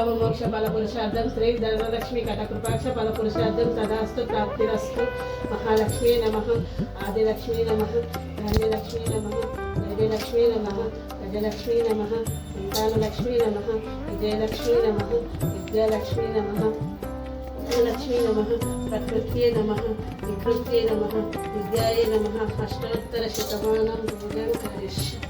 కామ మోక్ష ఫల పురుషార్థం శ్రీ ధనలక్ష్మి కటకృపాక్ష ఫల పురుషార్థం తదాస్తు ప్రాప్తిరస్తు. మహాలక్ష్మీ నమః, ఆదిలక్ష్మీ నమః, ధాన్యలక్ష్మీ నమః, ధైర్యలక్ష్మీ నమః, గజలక్ష్మీ నమః, సంతానలక్ష్మీ నమః, విజయలక్ష్మీ నమః, విద్యాలక్ష్మీ నమః, లక్ష్మీ నమః, ప్రకృత్యే నమః, వికృత్యే నమః, విద్యాయే నమః. అష్టోత్తర శతమానం పూజం కరిష్యామి.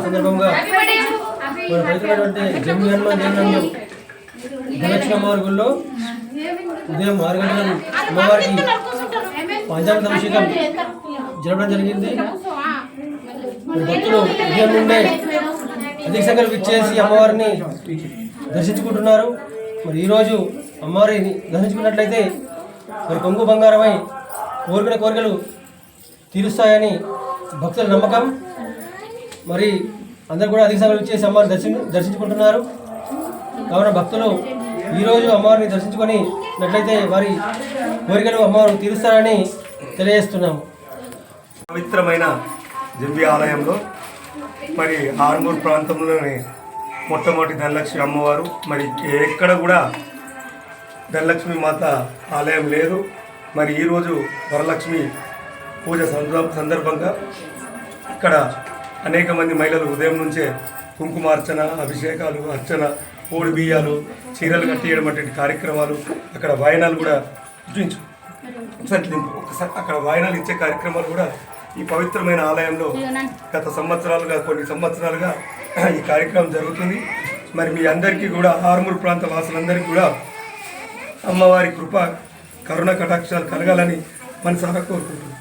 సందర్భంగా మన పవిత్రమైనటువంటి జమ్మి హనుమాన్ దేవాలయంలో ధనలక్ష్మి అమ్మవారి గుళ్ళో ఉదయం 6 గంటలకు అమ్మవారికి పంచామృత అభిషేకం జరపడం జరిగింది. భక్తులు ఉదయం నుండే అధిక సంఖ్యలో విచ్చేసి అమ్మవారిని దర్శించుకుంటున్నారు. మరి ఈరోజు అమ్మవారిని దర్శించుకున్నట్లయితే మరి కొంగు బంగారమై కోరికల కోరికలు తీరుస్తాయని భక్తుల నమ్మకం. మరి అందరు కూడా అధిక సంఖ్యలో ఇచ్చేసి అమ్మవారిని దర్శించుకుంటున్నారు. కావున భక్తులు ఈరోజు అమ్మవారిని దర్శించుకున్నట్లయితే వారి కోరికలు అమ్మవారు తీరుస్తారని తెలియజేస్తున్నాము. పవిత్రమైన జంబి ఆలయంలో మరి ఆర్మూర్ ప్రాంతంలోని మొట్టమొదటి ధనలక్ష్మి అమ్మవారు. మరి ఎక్కడ కూడా ధనలక్ష్మి మాత ఆలయం లేదు. మరి ఈరోజు వరలక్ష్మి పూజ సందర్భంగా ఇక్కడ అనేక మంది మహిళలు ఉదయం నుంచే కుంకుమార్చన, అభిషేకాలు, అర్చన, కోడి బియ్యాలు, చీరలు కట్టేయడం వంటి కార్యక్రమాలు, అక్కడ వాయనాలు కూడా ఒకసారి అక్కడ వాయనాలు ఇచ్చే కార్యక్రమాలు కూడా ఈ పవిత్రమైన ఆలయంలో గత కొన్ని సంవత్సరాలుగా ఈ కార్యక్రమం జరుగుతుంది. మరి మీ అందరికీ కూడా ఆర్మూర్ ప్రాంత వాసులందరికీ కూడా అమ్మవారి కృప, కరుణ కటాక్షాలు కలగాలని మనసారా కోరుకుంటున్నాను.